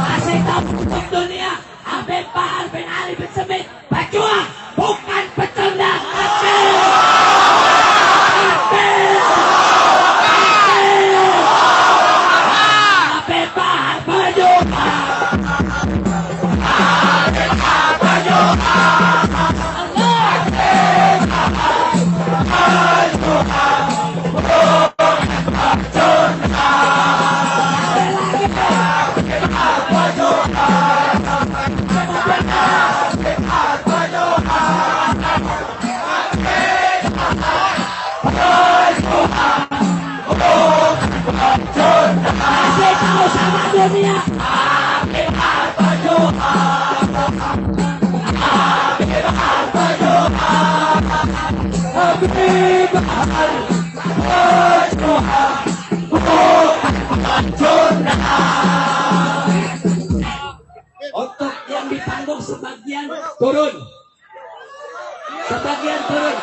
Kasih tahu untuk dunia, Habib Bahar bin Ali bin Smith pejuang, bukan pecundang. Habib Bahar berjuang. Kasih tahu sama dunia, Habib Bahar berjuang. Habib Bahar berjuang. Habib Bahar berjuang. Untuk yang di panggung sebagian turun. Sebagian turun.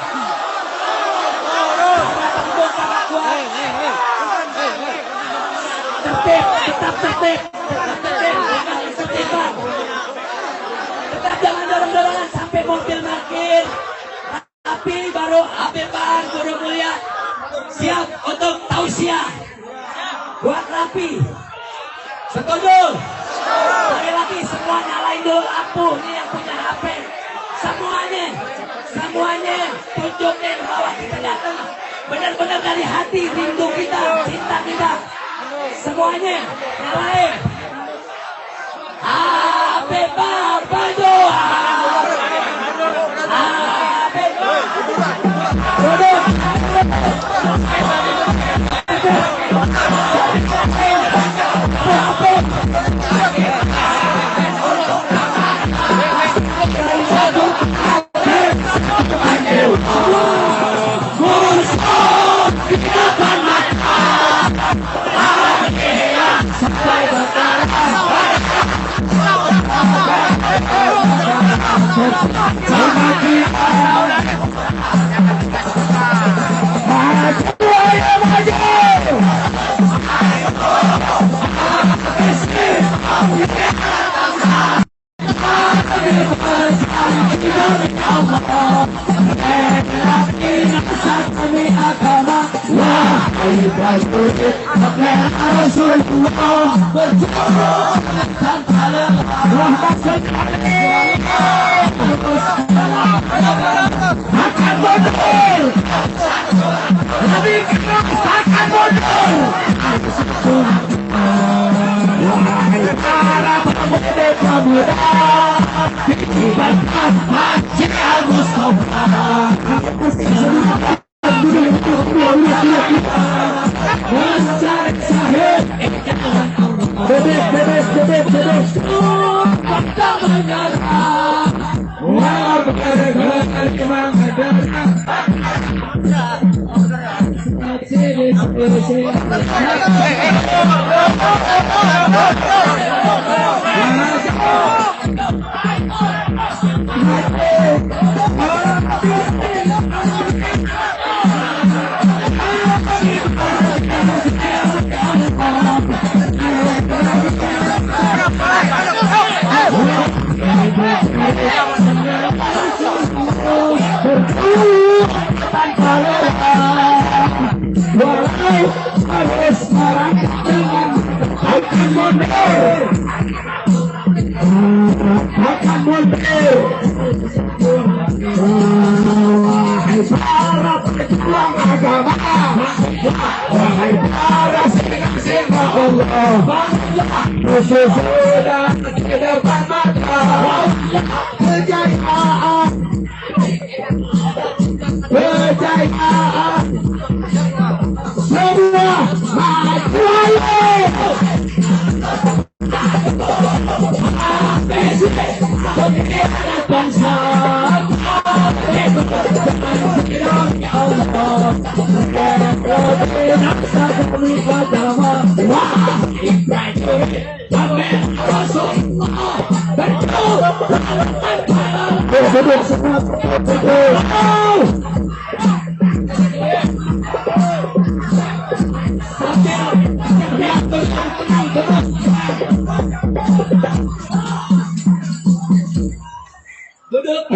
Tertib, tetap tertib. Tetap jangan dorong-dorongan sampai mobil parkir. Tapi baru Habib Bahar Guru Mulia siap untuk tausiah. Buat rapi. Setuju? Sekali lagi semua nyalain dulu lampu. Ini yang punya HP. Semuanya tunjukin bahwa kita datang benar-benar dari hati, rindu kita, cinta kita. Semuanya nyalain. Habib Bahar berjuang. Habib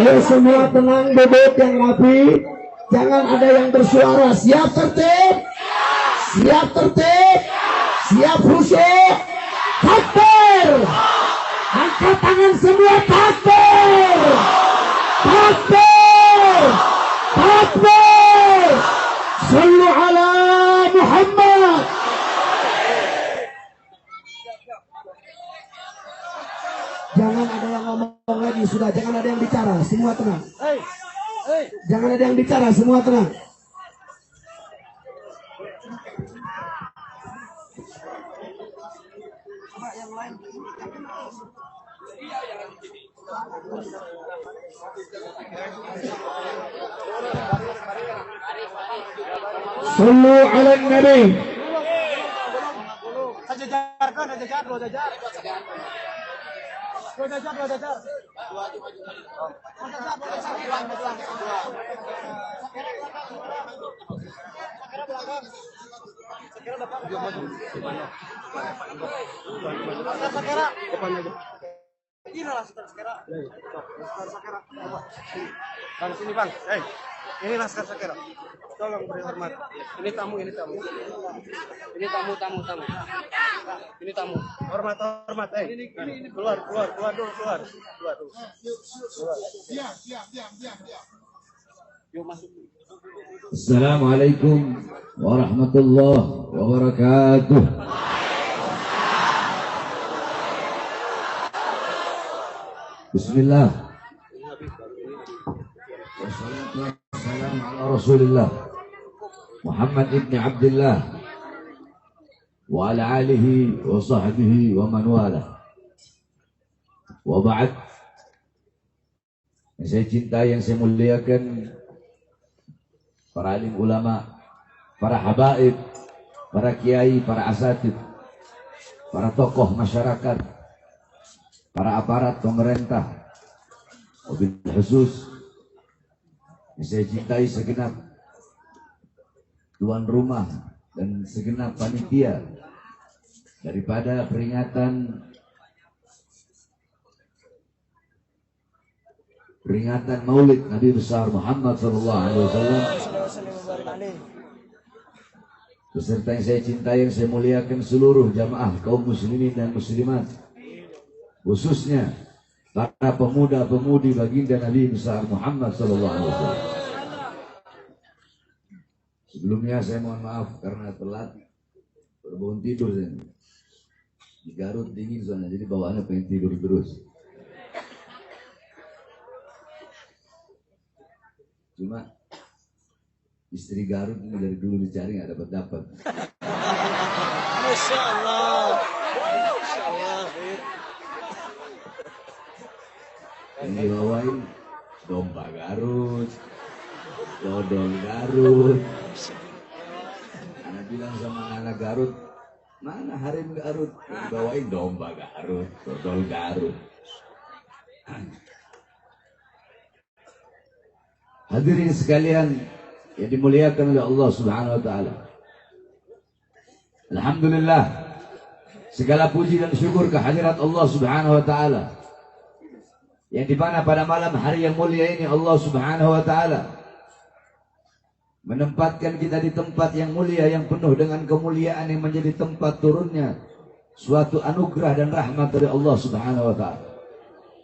Ayo semua tenang, duduk yang rapi. Jangan ada yang bersuara. Siap tertib? Siap tertib? Siap khusyuk? Takbir! Angkat tangan semua, takbir! Takbir! Takbir! Sallu ala Muhammad! Jangan ada yang ngomong lagi, sudah. Jangan ada yang bicara, semua tenang. Jangan ada yang bicara, semua tenang. Sallu ala Nabi. Bang, sini bang. Ini Laskar Sakera. Tolong beri hormat. Ini tamu. Ini tamu. Ini tamu. Hormat. Keluar dulu. Yuk masuk. Assalamualaikum warahmatullahi wabarakatuh. Bismillah. Wassalamualaikum ala Rasulillah Muhammad ibn Abdullah wa ala alihi wa sahbihi wa man wala. Wa ba'd. Yang saya cintai, yang saya muliakan, para alim ulama, para habaib, para kiai, para asatid, para tokoh masyarakat, para aparat pemerintah, wabil khusus yang saya cintai segenap tuan rumah dan segenap panitia daripada peringatan Maulid Nabi besar Muhammad sallallahu alaihi wasallam. Beserta yang saya cintai, yang saya muliakan, seluruh jamaah kaum muslimin dan muslimat, khususnya para pemuda-pemudi baginda Nabi besar Muhammad sallallahu alaihi wasallam. Sebelumnya saya mohon maaf karena telat berbangun tidur saya. Di Garut dingin soalnya, jadi bawaannya pengen tidur terus. Cuma istri Garut ini dari dulu dicari nggak dapat. Masya Allah. Yang dibawain domba Garut, dodol Garut. Anak bilang sama anak Garut, mana harim Garut? Yang dibawain domba Garut, dodol Garut. Hadirin sekalian yang dimuliakan oleh Allah Subhanahu wa taala. Alhamdulillah, segala puji dan syukur kehadirat Allah Subhanahu wa taala, yang dimana pada malam hari yang mulia ini Allah Subhanahu wa taala menempatkan kita di tempat yang mulia, yang penuh dengan kemuliaan, yang menjadi tempat turunnya suatu anugerah dan rahmat dari Allah Subhanahu wa taala.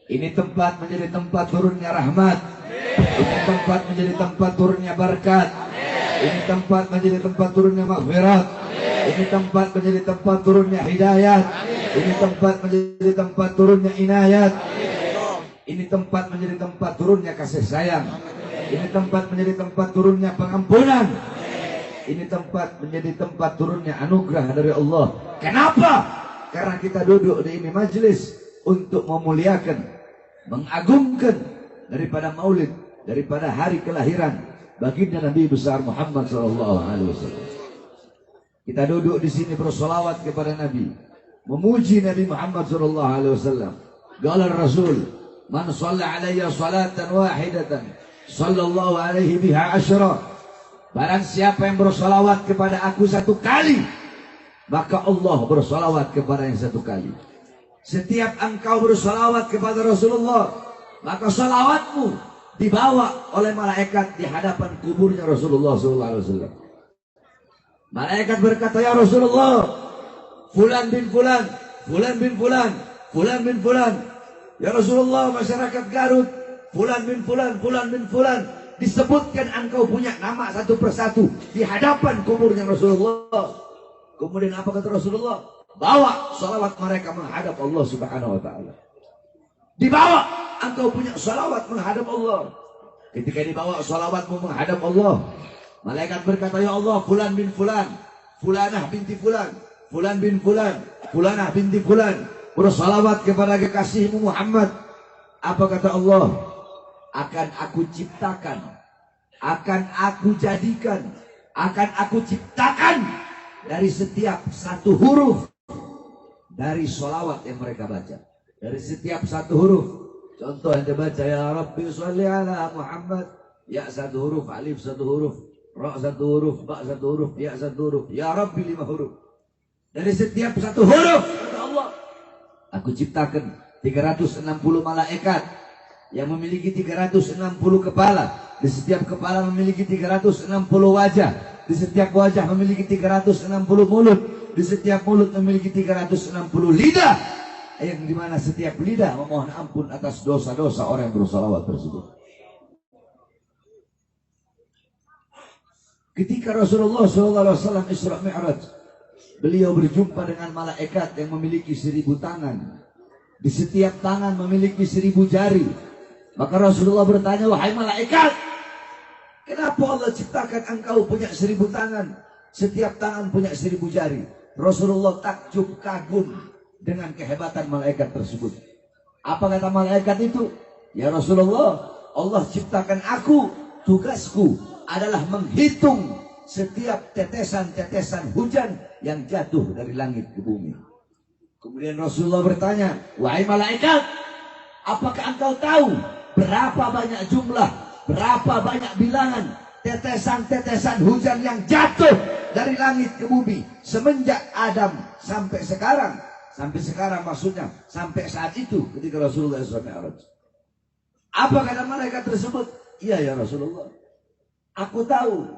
Ini tempat menjadi tempat turunnya rahmat. Ini tempat menjadi tempat turunnya berkat. Ini tempat menjadi tempat turunnya maghfirah. Ini tempat menjadi tempat turunnya hidayat. Ini tempat menjadi tempat turunnya inayat. Ini tempat menjadi tempat turunnya kasih sayang. Ini tempat menjadi tempat turunnya pengampunan. Ini tempat menjadi tempat turunnya anugerah dari Allah. Kenapa? Karena kita duduk di ini majelis untuk memuliakan, mengagungkan daripada maulid, daripada hari kelahiran baginda Nabi besar Muhammad sallallahu alaihi wasallam. Kita duduk di sini bersolawat kepada Nabi, memuji Nabi Muhammad sallallahu alaihi wasallam. Qala Rasul, man shalla alayya salatan wahidatan sallallahu alaihi biha asyra. Barang siapa yang bersolawat kepada aku satu kali, maka Allah bersolawat kepada yang satu kali. Setiap engkau bersolawat kepada Rasulullah, maka salawatmu dibawa oleh malaikat di hadapan kuburnya Rasulullah SAW. Malaikat berkata, ya Rasulullah, fulan bin fulan, fulan bin fulan, fulan bin fulan. Ya Rasulullah, masyarakat Garut, fulan bin fulan, fulan bin fulan. Disebutkan engkau punya nama satu persatu di hadapan kuburnya Rasulullah. Kemudian apa kata Rasulullah? Bawa salawat mereka menghadap Allah Subhanahu wa ta'ala. Dibawa engkau punya salawat menghadap Allah. Ketika dibawa salawatmu menghadap Allah, malaikat berkata, ya Allah, fulan bin fulan, fulanah binti fulan, fulan bin fulan, fulanah binti fulan, bersalawat kepada kekasihmu Muhammad. Apa kata Allah? Akan aku ciptakan, akan aku jadikan, akan aku ciptakan dari setiap satu huruf dari sholawat yang mereka baca. Dari setiap satu huruf. Contoh yang dibaca, ya Rabbi sholli ala Muhammad. Ya satu huruf, alif satu huruf, ra satu huruf, ba satu huruf, ya satu huruf. Ya Rabbi 5 huruf. Dari setiap satu huruf, kata Allah, aku ciptakan 360 malaikat yang memiliki 360 kepala. Di setiap kepala memiliki 360 wajah. Di setiap wajah memiliki 360 mulut. Di setiap mulut memiliki 360 lidah. Yang dimana setiap lidah memohon ampun atas dosa-dosa orang yang bersalawat tersebut. Ketika Rasulullah SAW Isra Mi'raj, beliau berjumpa dengan malaikat yang memiliki 1000 tangan. Di setiap tangan memiliki 1000 jari. Maka Rasulullah bertanya, wahai malaikat, kenapa Allah ciptakan engkau punya 1000 tangan? Setiap tangan punya 1000 jari. Rasulullah takjub kagum dengan kehebatan malaikat tersebut. Apa kata malaikat itu? Ya Rasulullah, Allah ciptakan aku, tugasku adalah menghitung setiap tetesan-tetesan hujan yang jatuh dari langit ke bumi. Kemudian Rasulullah bertanya, wahai malaikat, apakah engkau tahu berapa banyak jumlah, berapa banyak bilangan tetesan-tetesan hujan yang jatuh dari langit ke bumi semenjak Adam sampai sekarang? Sampai sekarang maksudnya sampai saat itu ketika Rasulullah SAW. Apa kata malaikat tersebut? Iya ya Rasulullah, aku tahu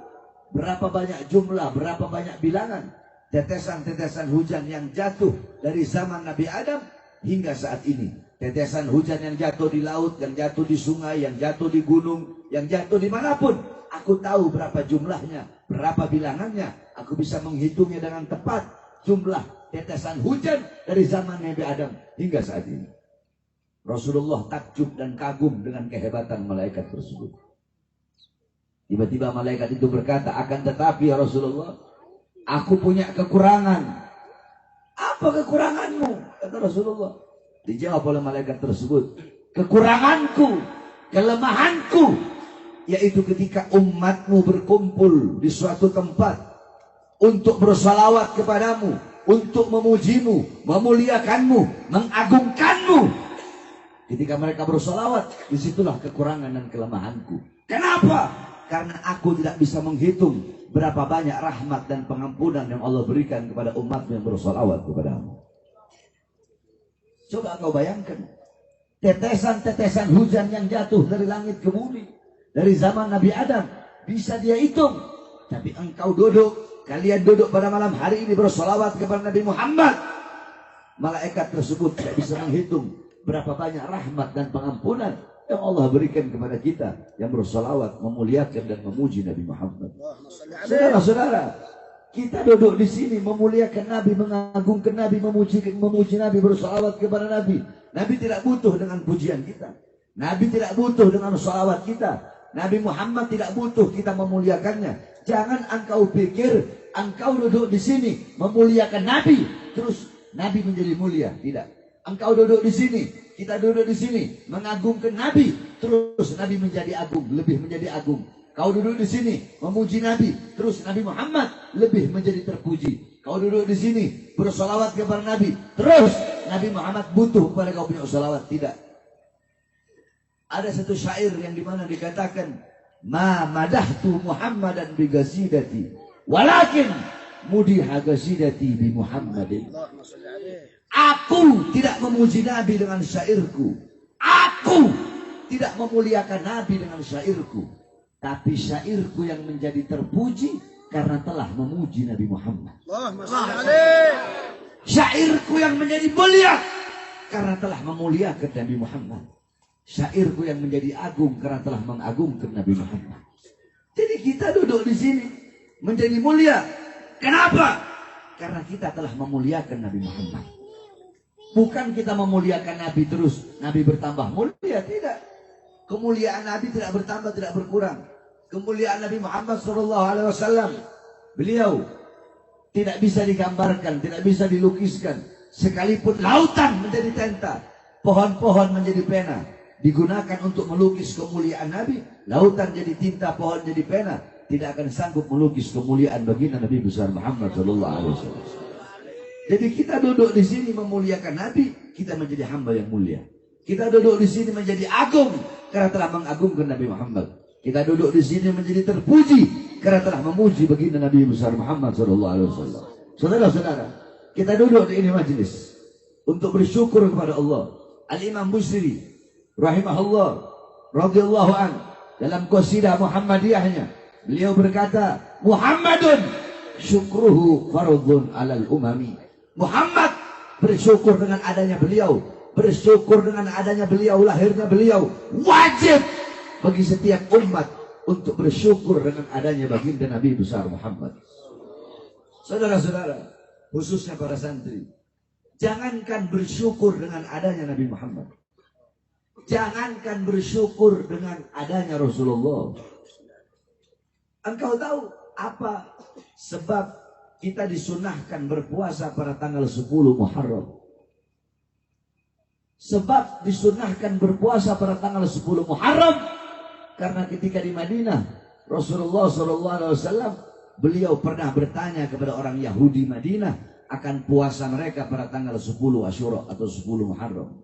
berapa banyak jumlah, berapa banyak bilangan tetesan-tetesan hujan yang jatuh dari zaman Nabi Adam hingga saat ini. Tetesan hujan yang jatuh di laut, yang jatuh di sungai, yang jatuh di gunung, yang jatuh dimanapun. Aku tahu berapa jumlahnya, berapa bilangannya. Aku bisa menghitungnya dengan tepat. Jumlah tetesan hujan dari zaman Nabi Adam hingga saat ini. Rasulullah takjub dan kagum dengan kehebatan malaikat tersebut. Tiba-tiba malaikat itu berkata, akan tetapi ya Rasulullah, aku punya kekurangan. Apa kekuranganmu? Kata Rasulullah. Dijawab oleh malaikat tersebut, kekuranganku, kelemahanku, yaitu ketika umatmu berkumpul di suatu tempat untuk bersalawat kepadamu, untuk memujimu, memuliakanmu, mengagungkanmu. Ketika mereka bersalawat, disitulah kekurangan dan kelemahanku. Kenapa? Karena aku tidak bisa menghitung berapa banyak rahmat dan pengampunan yang Allah berikan kepada umatmu yang bersalawat kepadamu. Coba kau bayangkan, tetesan-tetesan hujan yang jatuh dari langit ke bumi dari zaman Nabi Adam bisa dia hitung. Tapi engkau duduk, kalian duduk pada malam hari ini bersolawat kepada Nabi Muhammad. Malaikat tersebut tidak bisa menghitung berapa banyak rahmat dan pengampunan yang Allah berikan kepada kita yang bersolawat, memuliakan dan memuji Nabi Muhammad. Saudara-saudara, kita duduk di sini memuliakan Nabi, mengagungkan Nabi, memuji Nabi, bersalawat kepada Nabi. Nabi tidak butuh dengan pujian kita. Nabi tidak butuh dengan salawat kita. Nabi Muhammad tidak butuh kita memuliakannya. Jangan engkau pikir engkau duduk di sini memuliakan Nabi, terus Nabi menjadi mulia. Tidak. Engkau duduk di sini, kita duduk di sini mengagungkan Nabi, terus Nabi menjadi agung, lebih menjadi agung. Kau duduk di sini memuji Nabi, terus Nabi Muhammad lebih menjadi terpuji. Kau duduk di sini bersolawat kepada Nabi, terus Nabi Muhammad butuh kepada kau punya solawat. Tidak. Ada satu syair yang dimana dikatakan, ma madahtu Muhammadan bi gasidati, walakin mudiha gasidati bi Muhammadin. Aku tidak memuji Nabi dengan syairku. Aku tidak memuliakan Nabi dengan syairku, tapi syairku yang menjadi terpuji karena telah memuji Nabi Muhammad. Syairku yang menjadi mulia karena telah memuliakan Nabi Muhammad. Syairku yang menjadi agung karena telah mengagungkan Nabi Muhammad. Jadi kita duduk di sini menjadi mulia. Kenapa? Karena kita telah memuliakan Nabi Muhammad. Bukan kita memuliakan Nabi terus, Nabi bertambah mulia, tidak. Kemuliaan Nabi tidak bertambah, tidak berkurang. Kemuliaan Nabi Muhammad SAW, beliau tidak bisa digambarkan, tidak bisa dilukiskan. Sekalipun lautan menjadi tinta, pohon-pohon menjadi pena, digunakan untuk melukis kemuliaan Nabi, lautan jadi tinta, pohon jadi pena, tidak akan sanggup melukis kemuliaan baginda Nabi besar Muhammad SAW. Jadi kita duduk di sini memuliakan Nabi, kita menjadi hamba yang mulia. Kita duduk di sini menjadi agung karena telah mengagungkan Nabi Muhammad. Kita duduk di sini menjadi terpuji karena telah memuji baginda Nabi besar Muhammad SAW. Saudara-saudara, kita duduk di ini majelis untuk bersyukur kepada Allah. Al-Imam Busiri rahimahullah radhiyallahu an dalam qasidah Muhammadiyahnya, beliau berkata, Muhammadun syukruhu fardhun 'alal umami. Muhammad, bersyukur dengan adanya beliau, bersyukur dengan adanya beliau, lahirnya beliau, wajib bagi setiap umat untuk bersyukur dengan adanya baginda Nabi besar Muhammad. Saudara-saudara, khususnya para santri, jangankan bersyukur dengan adanya Nabi Muhammad, jangankan bersyukur dengan adanya Rasulullah. Engkau tahu apa sebab kita disunahkan berpuasa pada tanggal 10 Muharram? Sebab disunahkan berpuasa pada tanggal 10 Muharram karena ketika di Madinah, Rasulullah SAW, beliau pernah bertanya kepada orang Yahudi Madinah akan puasa mereka pada tanggal 10 Asyura atau 10 Muharram.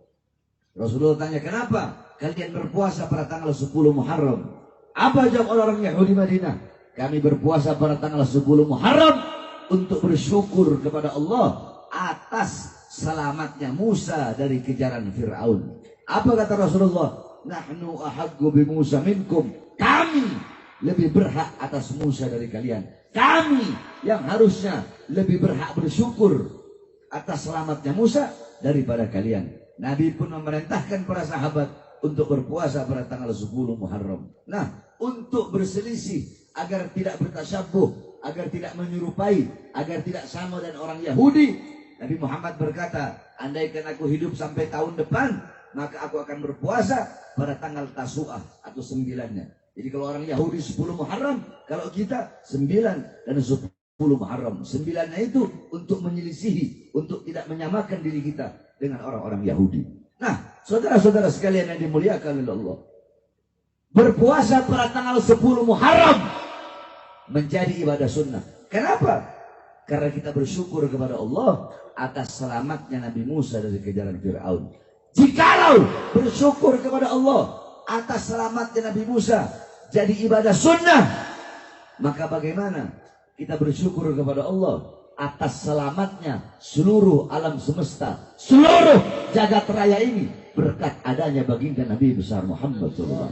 Rasulullah tanya, kenapa kalian berpuasa pada tanggal 10 Muharram? Apa jawab orang Yahudi Madinah? Kami berpuasa pada tanggal 10 Muharram untuk bersyukur kepada Allah atas selamatnya Musa dari kejaran Fir'aun. Apa kata Rasulullah? Nahnu ahaggu bi Musa minkum. Kami lebih berhak atas Musa dari kalian. Kami yang harusnya lebih berhak bersyukur atas selamatnya Musa daripada kalian. Nabi pun memerintahkan para sahabat untuk berpuasa pada tanggal 10 Muharram. Nah, untuk berselisih agar tidak bertasyabuh, agar tidak menyerupai, agar tidak sama dengan orang Yahudi, Nabi Muhammad berkata, andaikan aku hidup sampai tahun depan, maka aku akan berpuasa pada tanggal Tasu'ah atau 9-nya. Jadi kalau orang Yahudi 10 Muharram, kalau kita 9 dan 10 Muharram. 9-nya itu untuk menyelisihi, untuk tidak menyamakan diri kita dengan orang-orang Yahudi. Nah, saudara-saudara sekalian yang dimuliakan oleh Allah, berpuasa pada tanggal 10 Muharram menjadi ibadah sunnah. Kenapa? Karena kita bersyukur kepada Allah atas selamatnya Nabi Musa dari kejaran Fir'aun. Jikalau bersyukur kepada Allah atas selamatnya Nabi Musa jadi ibadah sunnah, maka bagaimana kita bersyukur kepada Allah atas selamatnya seluruh alam semesta, seluruh jagat raya ini berkat adanya baginda Nabi besar Muhammad SAW.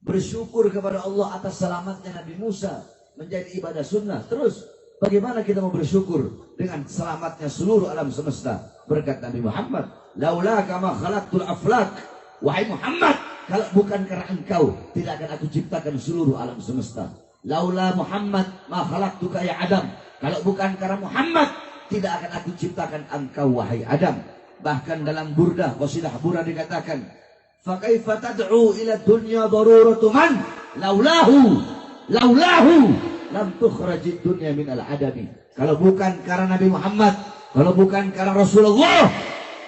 Bersyukur kepada Allah atas selamatnya Nabi Musa menjadi ibadah sunnah. Terus bagaimana kita mau bersyukur dengan selamatnya seluruh alam semesta berkat Nabi Muhammad? Laula kama khalaqtul aflak. Wahai Muhammad, kalau bukan karena engkau, tidak akan aku ciptakan seluruh alam semesta. Laula Muhammad ma khalaqtuka ya Adam. Kalau bukan karena Muhammad, tidak akan aku ciptakan engkau wahai Adam. Bahkan dalam burdah, qasidah burdah dikatakan, فَكَيْفَ تَدْعُوا إِلَى الدُّنْيَا ضَرُورَةُ مَنْ لَوْلَاهُ لَمْ تُخْرَجِ الدُّنْيَا مِنَ الْعَدَمِ. Kalau bukan karena Nabi Muhammad, kalau bukan karena Rasulullah,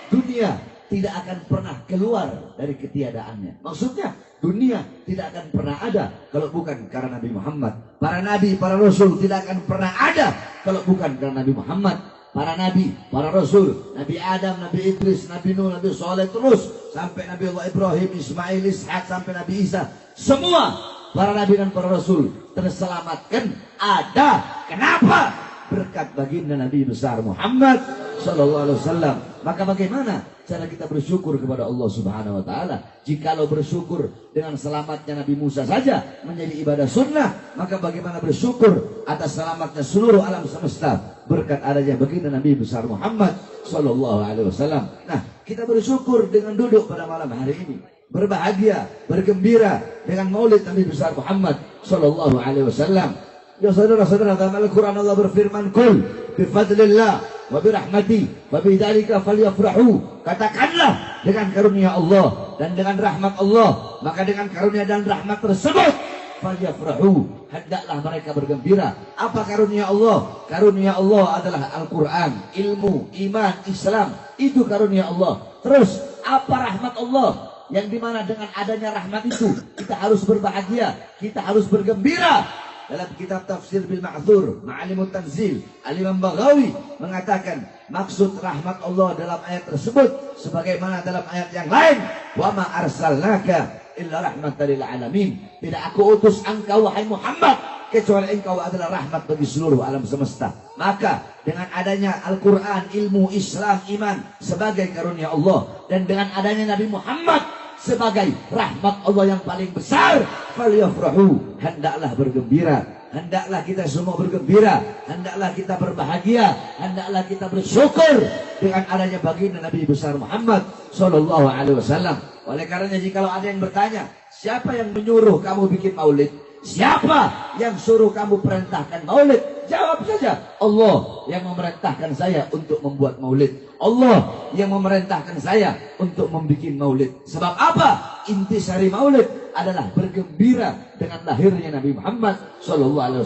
dunia tidak akan pernah keluar dari ketiadaannya. Maksudnya, dunia tidak akan pernah ada kalau bukan karena Nabi Muhammad. Para nabi, para rasul tidak akan pernah ada kalau bukan karena Nabi Muhammad. Para nabi, para rasul, Nabi Adam, Nabi Idris, Nabi Nuh, Nabi Saleh, terus sampai Nabi Allah Ibrahim, Ismail, Ishak, sampai Nabi Isa. Semua para nabi dan para rasul terselamatkan ada. Kenapa? berkat baginda Nabi besar Muhammad sallallahu alaihi wasallam. Maka bagaimana cara kita bersyukur kepada Allah Subhanahu wa taala? Jikalau bersyukur dengan selamatnya Nabi Musa saja menjadi ibadah sunnah, maka bagaimana bersyukur atas selamatnya seluruh alam semesta berkat adanya baginda Nabi besar Muhammad sallallahu alaihi wasallam. Nah, kita bersyukur dengan duduk pada malam hari ini, berbahagia, bergembira dengan maulid Nabi besar Muhammad sallallahu alaihi wasallam. Ya saudara-saudara, dalam Al-Quran Allah berfirman, "Qul bifadlillah wa birahmati wa bidzalika falyafrahu." Katakanlah, dengan karunia Allah dan dengan rahmat Allah, maka dengan karunia dan rahmat tersebut falyafrahu, hendaklah mereka bergembira. Apa karunia Allah? Karunia Allah adalah Al-Quran, ilmu, iman, Islam. Itu karunia Allah. Terus apa rahmat Allah? Yang dimana dengan adanya rahmat itu kita harus berbahagia, kita harus bergembira. Dalam kitab Tafsir bil Ma'thur, Ma'alimut Tanzil, Al-Imam Baghawi mengatakan maksud rahmat Allah dalam ayat tersebut sebagaimana dalam ayat yang lain, "Wa ma arsalnaka illa rahmatan lil alamin." Tidak aku utus engkau wahai Muhammad kecuali engkau adalah rahmat bagi seluruh alam semesta. Maka dengan adanya Al-Quran, ilmu, Islam, iman sebagai karunia Allah, dan dengan adanya Nabi Muhammad sebagai rahmat Allah yang paling besar, falyafrahu, hendaklah bergembira, hendaklah kita semua bergembira, hendaklah kita berbahagia, hendaklah kita bersyukur dengan adanya baginda Nabi besar Muhammad sallallahu alaihi wasallam. Oleh karenanya jikalau ada yang bertanya, siapa yang menyuruh kamu bikin maulid? Siapa yang suruh kamu perintahkan maulid? Jawab saja, Allah yang memerintahkan saya untuk membuat maulid. Allah yang memerintahkan saya untuk membuat maulid. Sebab apa? Intisari maulid adalah bergembira dengan lahirnya Nabi Muhammad SAW.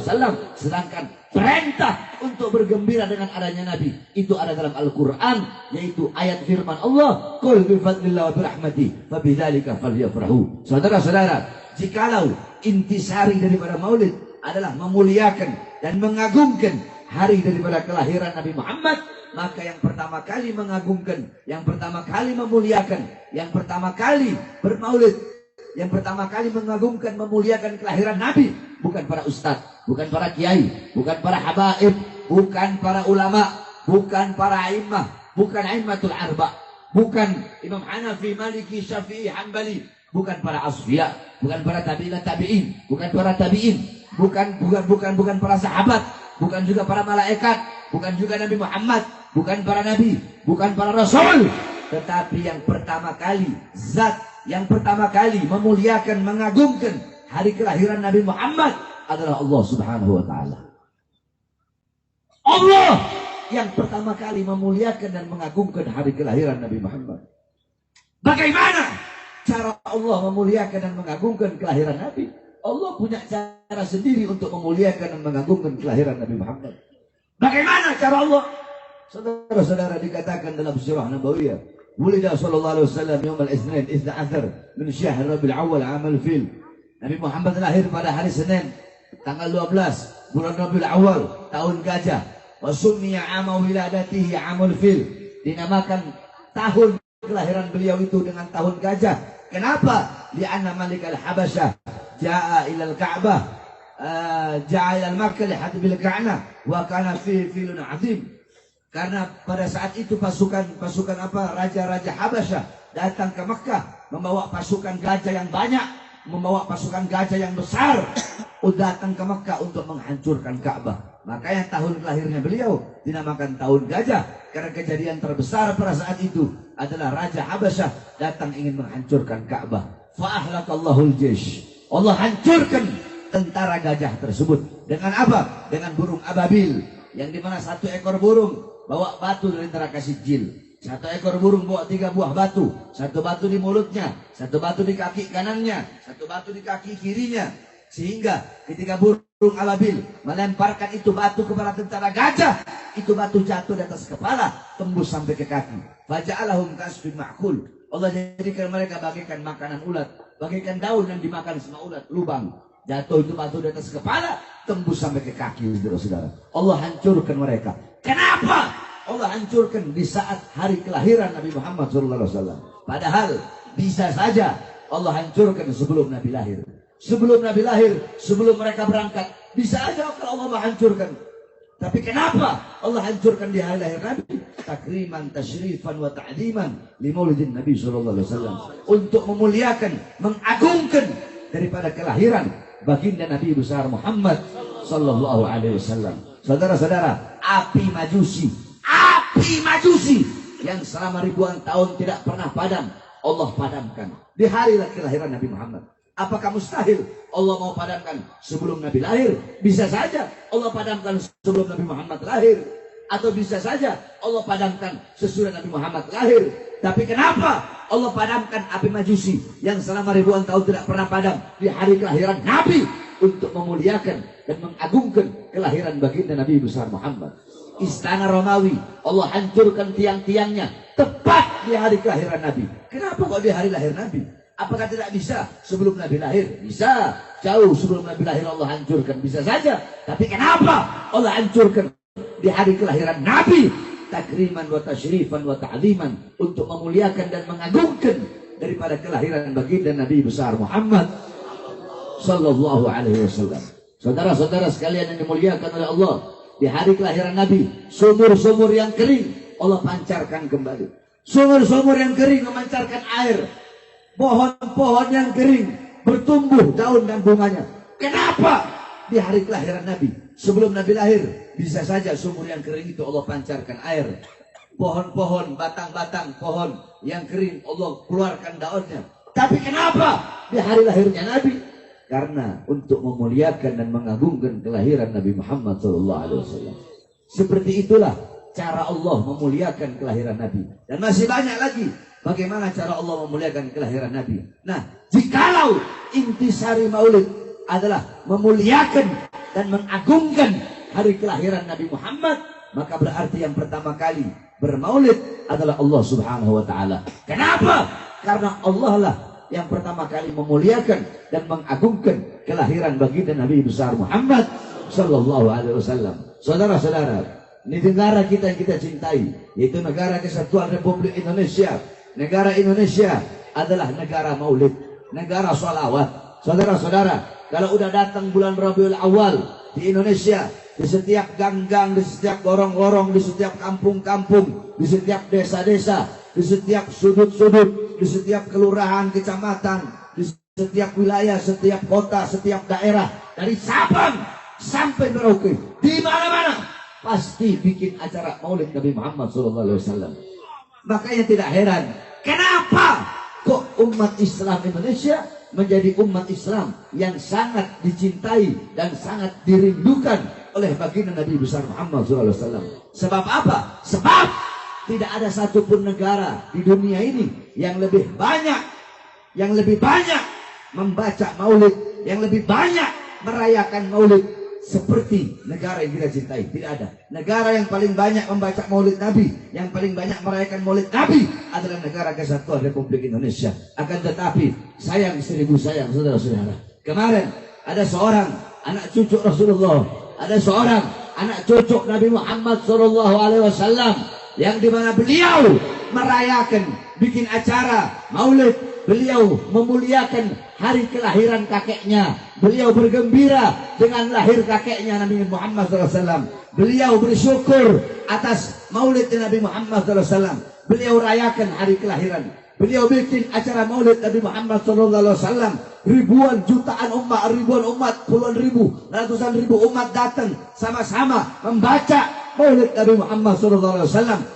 Sedangkan perintah untuk bergembira dengan adanya Nabi itu ada dalam Al-Quran, yaitu ayat firman Allah, "Qul bifadlillah wa birahmati fa bidzalika falyafrahu." Saudara-saudara, jikalau intisari daripada maulid adalah memuliakan dan mengagungkan hari daripada kelahiran Nabi Muhammad, maka yang pertama kali mengagungkan, yang pertama kali memuliakan, yang pertama kali bermaulid, yang pertama kali mengagungkan, memuliakan kelahiran Nabi bukan para ustadz, bukan para kiai, bukan para habaib, bukan para ulama, bukan para a'immah, bukan a'immatul arba, bukan Imam Hanafi, Maliki, Syafi'i, Hanbali, bukan para asfiya, bukan para tabi'in, bukan para tabi'in, bukan para sahabat, bukan juga para malaikat, bukan juga Nabi Muhammad, bukan para nabi, bukan para rasul, tetapi yang pertama kali, zat yang pertama kali memuliakan, mengagungkan hari kelahiran Nabi Muhammad adalah Allah Subhanahu wa taala. Allah yang pertama kali memuliakan dan mengagungkan hari kelahiran Nabi Muhammad. Bagaimana cara Allah memuliakan dan mengagungkan kelahiran Nabi? Allah punya cara sendiri untuk memuliakan dan mengagungkan kelahiran Nabi Muhammad. Bagaimana cara Allah? Saudara-saudara, dikatakan dalam surah Nabawiyah, "Wulida sallallahu alaihi wasallam yaumul Itsnain 12 min syahr Rabiul Awwal 'amal fil." Nabi Muhammad lahir pada hari Senin tanggal 12 bulan Rabiul Awal tahun gajah. Wa summiya 'ama wiladatihi 'amul fil. Dinamakan tahun kelahiran beliau itu dengan tahun gajah. Kenapa? Li'anna malikal Habasyah ja'a ilal Ka'bah, ja'a ilal Makkah lihadbil Ka'bah wa kana fi filun 'azim. Karena pada saat itu pasukan raja-raja Habasyah datang ke Mekah membawa pasukan gajah yang banyak, membawa pasukan gajah yang besar, datang ke Mekah untuk menghancurkan Ka'bah. Makanya tahun lahirnya beliau dinamakan tahun gajah, karena kejadian terbesar pada saat itu adalah Raja Habasyah datang ingin menghancurkan Ka'bah. Fa'ahlakallahul jaysh. Allah hancurkan tentara gajah tersebut. Dengan apa? Dengan burung ababil, yang dimana satu ekor burung bawa batu dari neraka Sijil. Satu ekor burung bawa 3 buah batu. Satu batu di mulutnya, satu batu di kaki kanannya, satu batu di kaki kirinya. Sehingga ketika burung ababil melemparkan itu batu kepada tentara gajah, itu batu jatuh di atas kepala, tembus sampai ke kaki. Faja'alahum kasfin ma'kul. Allah jadikan mereka bagaikan makanan ulat, bagaikan daun yang dimakan sama ulat, lubang. Jatuh itu batu di atas kepala, tembus sampai ke kaki, saudara-saudara. Allah hancurkan mereka. Kenapa? Allah hancurkan di saat hari kelahiran Nabi Muhammad SAW. Padahal bisa saja Allah hancurkan sebelum Nabi lahir. Sebelum Nabi lahir, sebelum mereka berangkat, bisa aja kalau Allah menghancurkan. Tapi kenapa Allah hancurkan di hari lahir Nabi? Takriman, tasyrifan, wa ta'ziman li maulidin Nabi sallallahu alaihi wasallam, untuk memuliakan, mengagungkan daripada kelahiran baginda Nabi besar Muhammad sallallahu alaihi wasallam. Saudara-saudara, api majusi yang selama ribuan tahun tidak pernah padam, Allah padamkan di hari kelahiran Nabi Muhammad. Apakah mustahil Allah mau padamkan sebelum Nabi lahir? Bisa saja Allah padamkan sebelum Nabi Muhammad lahir, atau bisa saja Allah padamkan sesudah Nabi Muhammad lahir. Tapi kenapa Allah padamkan api majusi yang selama ribuan tahun tidak pernah padam di hari kelahiran Nabi, untuk memuliakan dan mengagungkan kelahiran baginda Nabi besar Muhammad? Istana Romawi Allah hancurkan tiang-tiangnya tepat di hari kelahiran Nabi. Kenapa kok di hari lahir Nabi? Apakah tidak bisa sebelum Nabi lahir? Bisa. Jauh sebelum Nabi lahir Allah hancurkan. Bisa saja. Tapi kenapa Allah hancurkan di hari kelahiran Nabi? Takriman wa tasyrifan wa ta'ziman, untuk memuliakan dan mengagungkan daripada kelahiran baginda Nabi besar Muhammad sallallahu alaihi wasallam. Saudara-saudara sekalian yang dimuliakan oleh Allah, di hari kelahiran Nabi, sumur-sumur yang kering Allah pancarkan kembali. Sumur-sumur yang kering memancarkan air. Pohon-pohon yang kering bertumbuh daun dan bunganya. Kenapa di hari kelahiran Nabi? Sebelum Nabi lahir, bisa saja sumur yang kering itu Allah pancarkan air. Pohon-pohon, batang-batang pohon yang kering Allah keluarkan daunnya. Tapi kenapa di hari lahirnya Nabi? Karena untuk memuliakan dan mengagungkan kelahiran Nabi Muhammad SAW. Seperti itulah cara Allah memuliakan kelahiran Nabi. Dan masih banyak lagi bagaimana cara Allah memuliakan kelahiran Nabi. Nah, jikalau intisari maulid adalah memuliakan dan mengagungkan hari kelahiran Nabi Muhammad, maka berarti yang pertama kali bermaulid adalah Allah Subhanahu wa taala. Kenapa? Karena Allah lah yang pertama kali memuliakan dan mengagungkan kelahiran baginda Nabi besar Muhammad sallallahu alaihi wasallam. Saudara-saudara, ini negara kita yang kita cintai, yaitu negara Kesatuan Republik Indonesia. Negara Indonesia adalah negara maulid, negara sholawat. Saudara-saudara, kalau udah datang bulan Rabiul Awal di Indonesia, di setiap gang-gang, di setiap lorong-lorong, di setiap kampung-kampung, di setiap desa-desa, di setiap sudut-sudut, di setiap kelurahan, kecamatan, di setiap wilayah, setiap kota, setiap daerah, dari Sabang sampai Merauke, di mana-mana pasti bikin acara maulid Nabi Muhammad SAW. Makanya tidak heran kenapa kok umat Islam Indonesia menjadi umat Islam yang sangat dicintai dan sangat dirindukan oleh baginda Nabi besar Muhammad SAW. Sebab apa? Sebab tidak ada satupun negara di dunia ini yang lebih banyak membaca maulid, yang lebih banyak merayakan maulid seperti negara yang kita cintai. Tidak ada negara yang paling banyak membaca maulid Nabi, yang paling banyak merayakan maulid Nabi adalah negara Kesatuan Republik Indonesia. Akan tetapi sayang seribu sayang, saudara-saudara, kemarin ada seorang anak cucu Rasulullah, ada seorang anak cucu Nabi Muhammad SAW, yang dimana beliau merayakan, bikin acara maulid, beliau memuliakan hari kelahiran kakeknya, beliau bergembira dengan lahir kakeknya Nabi Muhammad SAW, beliau bersyukur atas maulid Nabi Muhammad SAW, beliau rayakan hari kelahiran, beliau bikin acara maulid Nabi Muhammad SAW, ribuan jutaan umat, ribuan umat, puluhan ribu, ratusan ribu umat datang sama-sama membaca maulid Nabi Muhammad SAW.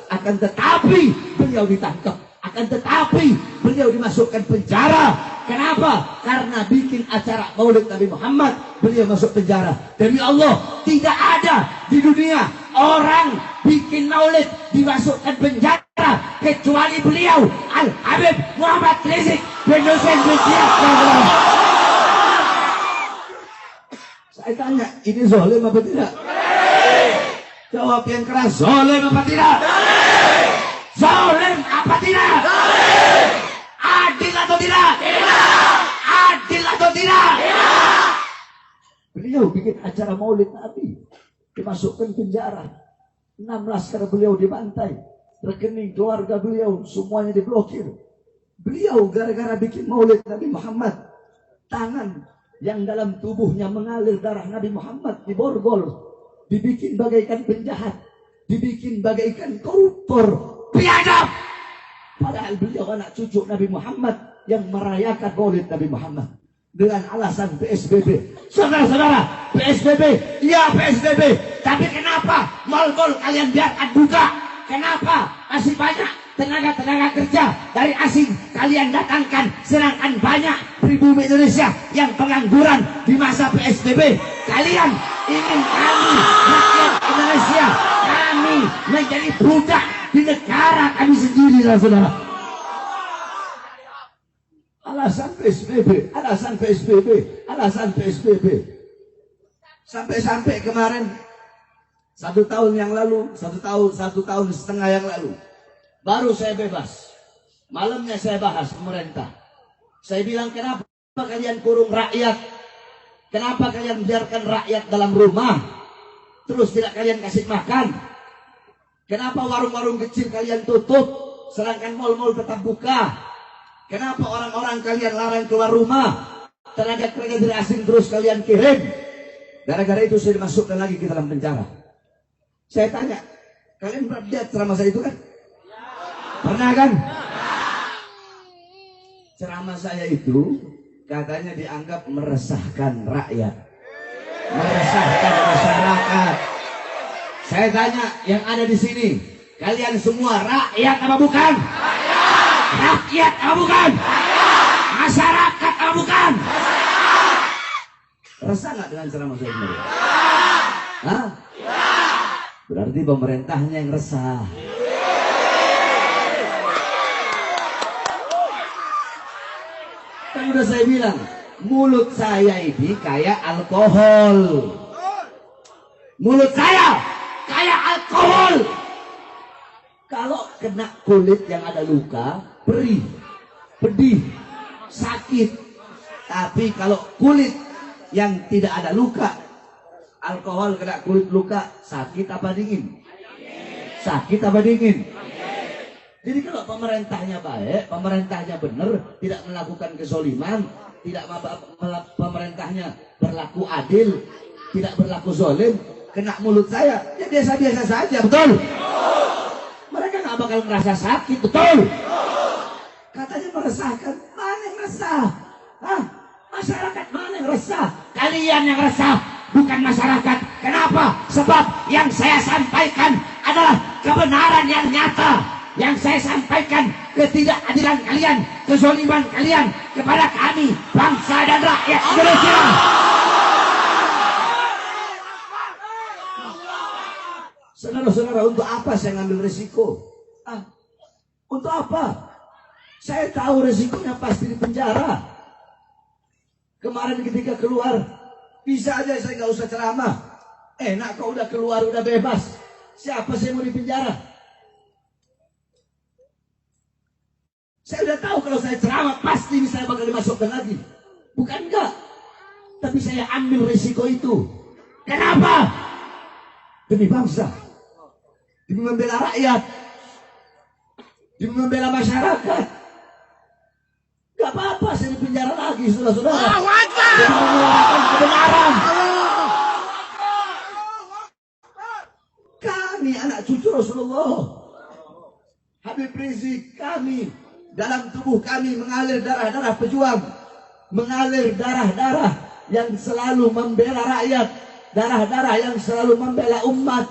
Akan tetapi beliau ditangkap, akan tetapi beliau dimasukkan penjara. Kenapa? Karena bikin acara maulid Nabi Muhammad, beliau masuk penjara. Demi Allah, tidak ada di dunia orang bikin maulid dimasukkan penjara kecuali beliau, Al-Habib Muhammad Rizik bin Hussein bin Syihab. Saya tanya, ini zalim apa tidak? Jawab yang keras, zalim apa tidak? Zalim apa tidak? Adil atau tidak? Adil atau tidak? Beliau bikin acara maulid Nabi, dimasukkan penjara, 6 laskar beliau dibantai, rekening keluarga beliau semuanya diblokir. Beliau gara-gara bikin maulid Nabi Muhammad, tangan yang dalam tubuhnya mengalir darah Nabi Muhammad diborgol, dibikin bagaikan penjahat, dibikin bagaikan koruptor, biadab. Padahal beliau anak cucu Nabi Muhammad yang merayakan Maulid Nabi Muhammad dengan alasan PSBB. Saudara-saudara, PSBB, ya PSBB. Tapi kenapa mal-mal kalian biarkan buka? Kenapa masih banyak tenaga-tenaga kerja dari asing kalian datangkan, sedangkan banyak pribumi Indonesia yang pengangguran di masa PSBB? Kalian ingin kami, rakyat Indonesia, kami menjadi budak di negara kami sendiri, saudara. Alasan PSBB, alasan PSBB, alasan PSBB. Sampai-sampai kemarin, 1 tahun yang lalu, 1 tahun setengah yang lalu, baru saya bebas. Malamnya saya bahas pemerintah. Saya bilang, kenapa kalian kurung rakyat? Kenapa kalian biarkan rakyat dalam rumah? Terus tidak kalian kasih makan? Kenapa warung-warung kecil kalian tutup, sedangkan mal-mal tetap buka? Kenapa orang-orang kalian larang keluar rumah? Tenaga kerja dari asing terus kalian kirim. Gara-gara itu saya dimasukkan lagi ke dalam penjara. Saya tanya, kalian pernah lihat ceramah saya itu kan? Pernah kan? Ceramah saya itu katanya dianggap meresahkan rakyat, meresahkan masyarakat. Saya tanya yang ada di sini, kalian semua rakyat apa bukan? Rakyat apa bukan? Masyarakat apa bukan? Resah nggak dengan ceramah saya ini? Hah? Berarti pemerintahnya yang resah. Kan udah saya bilang, mulut saya ini kayak alkohol. Mulut saya kayak alkohol. Kalau kena kulit yang ada luka, perih, pedih, sakit. Tapi kalau kulit yang tidak ada luka, alkohol kena kulit luka, sakit apa dingin? Sakit apa dingin? Jadi kalau pemerintahnya baik, pemerintahnya benar, tidak melakukan kezoliman, pemerintahnya berlaku adil, tidak berlaku zolim, kena mulut saya, ya biasa-biasa saja, betul? Mereka nggak bakal merasa sakit, betul? Katanya meresahkan, mana yang resah? Hah? Masyarakat mana yang resah? Kalian yang resah, bukan masyarakat. Kenapa? Sebab yang saya sampaikan adalah kebenaran yang nyata. Yang saya sampaikan ketidakadilan kalian, kezaliman kalian kepada kami, bangsa dan rakyat Indonesia. Saudara-saudara, untuk apa saya ngambil risiko? Untuk apa? Saya tahu risikonya pasti di penjara. Kemarin ketika keluar, bisa aja saya nggak usah ceramah. Enak kok udah keluar, udah bebas. Siapa saya mau di penjara? Saya udah tahu kalau saya ceramah pasti saya bakal dimasukkan lagi. Bukan enggak. Tapi saya ambil risiko itu. Kenapa? Demi bangsa. Demi membela rakyat. Demi membela masyarakat. Gak apa-apa saya di penjara lagi, saudara-saudara. Demi menyuarakan kebenaran. Kami anak cucu Rasulullah. Habib Rizik, kami dalam tubuh kami mengalir darah-darah pejuang, mengalir darah-darah yang selalu membela rakyat, darah-darah yang selalu membela umat.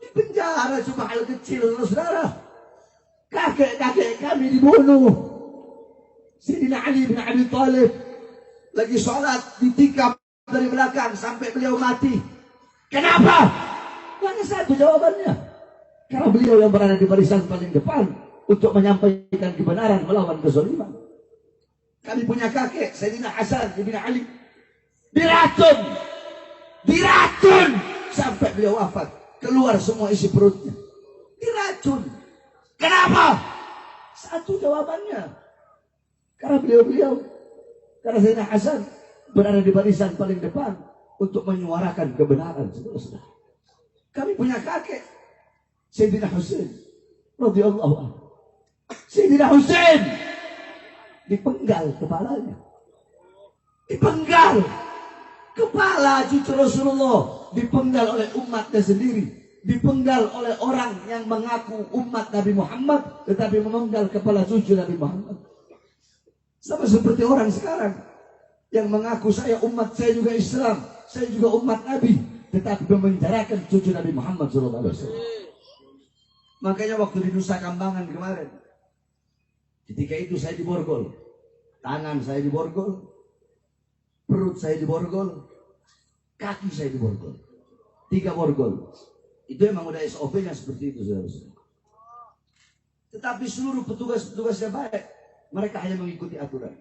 Di penjara cuma hal kecil, saudara. Kakek-kakek kami dibunuh. Sayyidina Ali bin Abi Thalib lagi sholat ditikam dari belakang sampai beliau mati. Kenapa? Hanya satu jawabannya. Karena beliau yang berada di barisan paling depan untuk menyampaikan kebenaran melawan kezaliman. Kami punya kakek Sayyidina Hasan bin Ali diracun sampai beliau wafat, keluar semua isi perutnya, diracun. Kenapa? Satu jawabannya, karena karena Sayyidina Hasan berada di barisan paling depan untuk menyuarakan kebenaran. Saudara-saudara, kami punya kakek Sayyidina Husain radhiyallahu anhu. Sayyidina Husain dipenggal kepalanya, dipenggal Kepala cucu Rasulullah dipenggal oleh umatnya sendiri, dipenggal oleh orang yang mengaku umat Nabi Muhammad tetapi memenggal kepala cucu Nabi Muhammad. Sama seperti orang sekarang yang mengaku saya umat, saya juga Islam, saya juga umat Nabi, tetapi memenjarakan cucu Nabi Muhammad SAW. Makanya waktu di Nusa Kambangan kemarin, ketika itu saya diborgol, tangan saya diborgol, perut saya diborgol, kaki saya diborgol, 3 borgol. Itu emang udah SOP-nya seperti itu, saudara-saudara. Tetapi seluruh petugas-petugasnya baik, mereka hanya mengikuti aturan.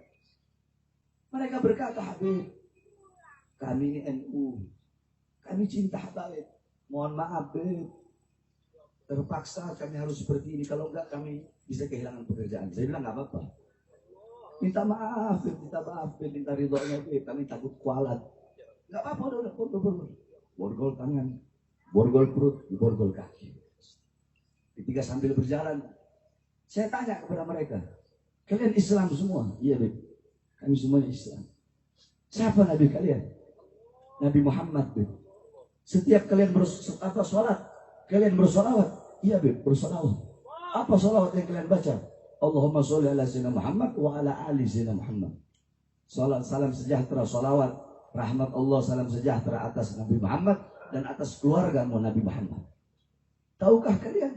Mereka berkata, Habib, kami ini NU, kami cinta Habib, mohon maaf Habib, terpaksa kami harus seperti ini, kalau enggak kami bisa kehilangan pekerjaan. Saya bilang nggak apa-apa. Minta maaf, minta ridhonya, kami takut kualat. Nggak apa-apa, udah. Borgol tangan, borgol perut, borgol kaki. Ketika sambil berjalan, saya tanya kepada mereka, kalian Islam semua? Iya, Beb. Kami semuanya Islam. Siapa Nabi kalian? Nabi Muhammad, Beb. Setiap kalian sholat, kalian bersolawat? Iya, Beb, bersolawat. Apa solawat yang kalian baca? Allahumma sholli ala sayyidina Muhammad wa ala ali sayyidina Muhammad. Salat, salam sejahtera, salawat, rahmat Allah, salam sejahtera atas Nabi Muhammad dan atas keluarga Nabi Muhammad. Tahukah kalian?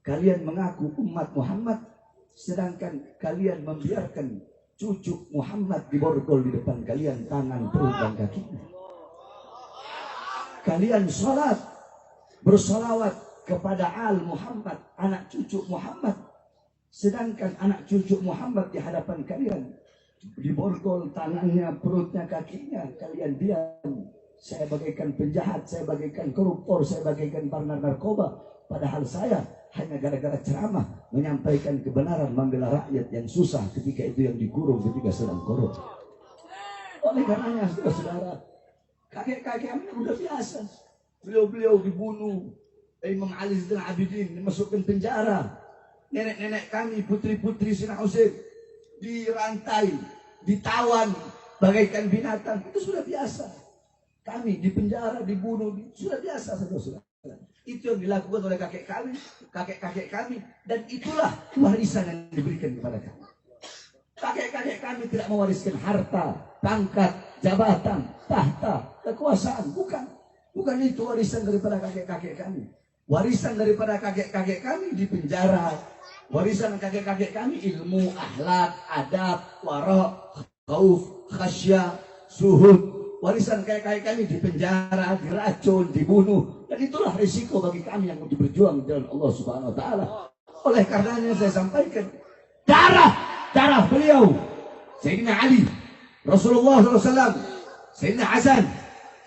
Kalian mengaku umat Muhammad, sedangkan kalian membiarkan cucu Muhammad diborgol di depan kalian, tangan, perut, dan kakinya. Kalian salat, bersolawat kepada Al Muhammad, anak cucu Muhammad, sedangkan anak cucu Muhammad di hadapan kalian diborgol tangannya, perutnya, kakinya. Kalian diam. Saya bagaikan penjahat, saya bagaikan koruptor, saya bagaikan partner narkoba. Padahal saya hanya gara-gara ceramah menyampaikan kebenaran, membela rakyat yang susah ketika itu, yang dikurung ketika sedang korup. Oleh karenanya, saudara, kakek-kakek kami udah biasa. Beliau-beliau dibunuh, Imam Ali Zainal Abidin dimasukkan penjara, nenek-nenek kami, putri-putri Sina Husain dirantai, ditawan bagaikan binatang. Itu sudah biasa. Kami di penjara, dibunuh, sudah biasa, saudara-saudara. Itu yang dilakukan oleh kakek-kakek kami, dan itulah warisan yang diberikan kepada kami. Kakek-kakek kami tidak mewariskan harta, pangkat, jabatan, tahta, kekuasaan. Bukan itu warisan daripada kakek-kakek kami. Warisan daripada kakek-kakek kami di penjara. Warisan kakek-kakek kami ilmu, akhlak, adab, wara', khauf, khasyah, suhud. Warisan kakek-kakek kami di penjara, diracun, dibunuh. Dan itulah risiko bagi kami yang mau berjuang di jalan Allah Subhanahu wa taala. Oleh karenanya saya sampaikan, darah beliau, Sayyidina Ali, Rasulullah SAW, Sayyidina Hasan,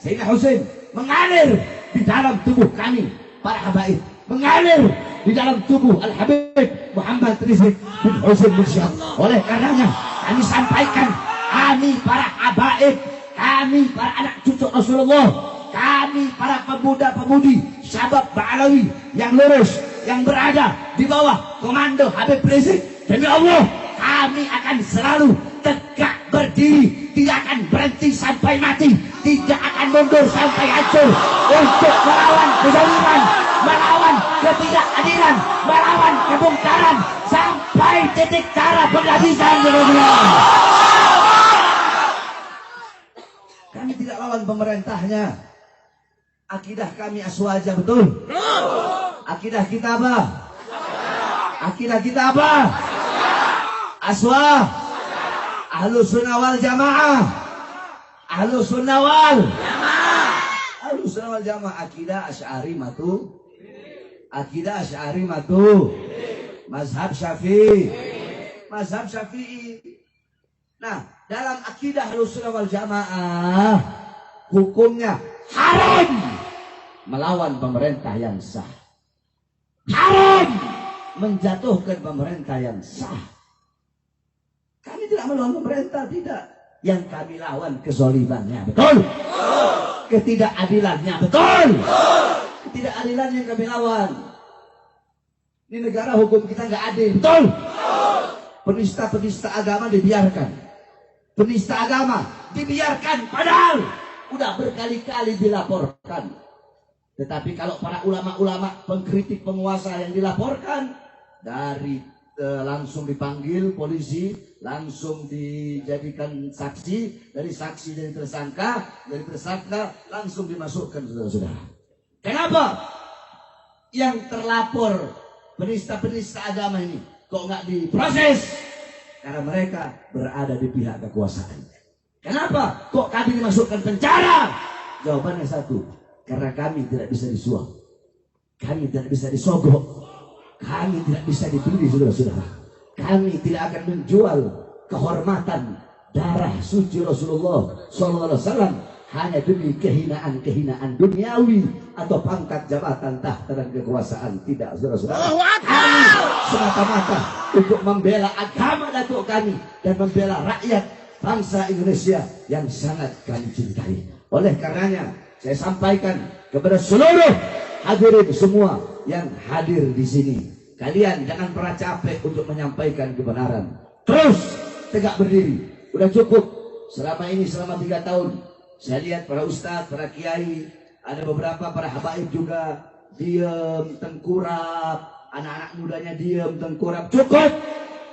Sayyidina Husain mengalir di dalam tubuh kami para habaib, mengalir di dalam tubuh Al-Habib Muhammad Rizieq bin Husain bin Syihab. Oleh karenanya kami sampaikan, kami para habaib, kami para anak cucu Rasulullah, kami para pemuda-pemudi Syabab Ba'alawi yang lurus, yang berada di bawah komando Habib Rizieq, demi Allah kami akan selalu tegak berdiri, tidak akan berhenti sampai mati, tidak akan mundur sampai hancur untuk melawan kezaliman, melawan ketidakadilan, melawan kemungkaran sampai titik darah penghabisan dunia. Kami tidak lawan pemerintahnya. Akidah kami aswaja, betul? Akidah kita apa? Akidah kita apa? Aswa. Ahlus sunnah wal jamaah. Ahlus sunnah wal jamaah. Ahlus sunnah wal jamaah. Akidah Asy'ari matu. Akidah Asy'ari matu. Mazhab Syafi'i. Mazhab Syafi'i. Nah, dalam akidah Ahlus sunnah wal jamaah, hukumnya haram melawan pemerintah yang sah. Haram menjatuhkan pemerintah yang sah. Kami tidak melawan pemerintah, tidak. Yang kami lawan kezalimannya, betul? Ketidakadilannya, betul? Ketidakadilannya yang kami lawan. Di negara hukum kita nggak adil, betul? Penista-penista agama dibiarkan. Penista agama dibiarkan, padahal udah berkali-kali dilaporkan. Tetapi kalau para ulama-ulama pengkritik penguasa yang dilaporkan, dari langsung dipanggil polisi, langsung dijadikan saksi, dari saksi jadi tersangka, dari tersangka langsung dimasukkan, saudara-saudara. Kenapa yang terlapor penista-penista agama ini kok nggak diproses? Karena mereka berada di pihak kekuasaan. Kenapa kok kami dimasukkan penjara? Jawabannya satu, karena kami tidak bisa disuap, kami tidak bisa disogok, kami tidak bisa dibeli, saudara-saudara. Kami tidak akan menjual kehormatan darah suci Rasulullah SAW hanya demi kehinaan-kehinaan duniawi atau pangkat jabatan, tahta dan kekuasaan. Tidak, saudara-saudara. Kami semata-mata untuk membela agama datuk kami dan membela rakyat bangsa Indonesia yang sangat kami cintai. Oleh karenanya saya sampaikan kepada seluruh hadirin semua yang hadir di sini, kalian jangan pernah capek untuk menyampaikan kebenaran. Terus tegak berdiri. Udah cukup selama ini, selama 3 tahun. Saya lihat para ustadz, para kiai, ada beberapa para habaib juga diam, tengkurap, anak-anak mudanya diam, tengkurap. Cukup.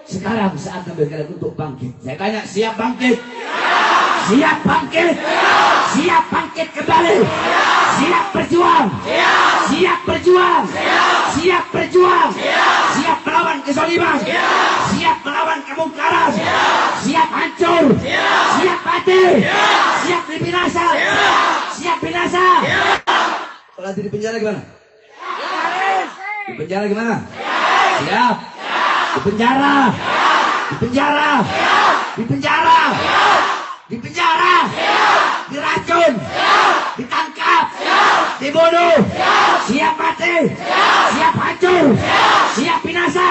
Sekarang saatnya kalian untuk bangkit. Saya tanya, siap bangkit? Siap bangkit? Siap bangkit kembali? Siap berjuang? Siap berjuang? Siap berjuang? Siap melawan kezaliman? Siap melawan kemungkaran? Siap hancur? Siap mati? Siap dibinasa? Siap binasa? Kalau nanti di penjara gimana? Di penjara gimana? Siap. Di penjara. Di penjara. Di penjara. Di penjara. Diracun. Ditangkap. Dibunuh. Siap mati. Siap hancur. Siap binasa.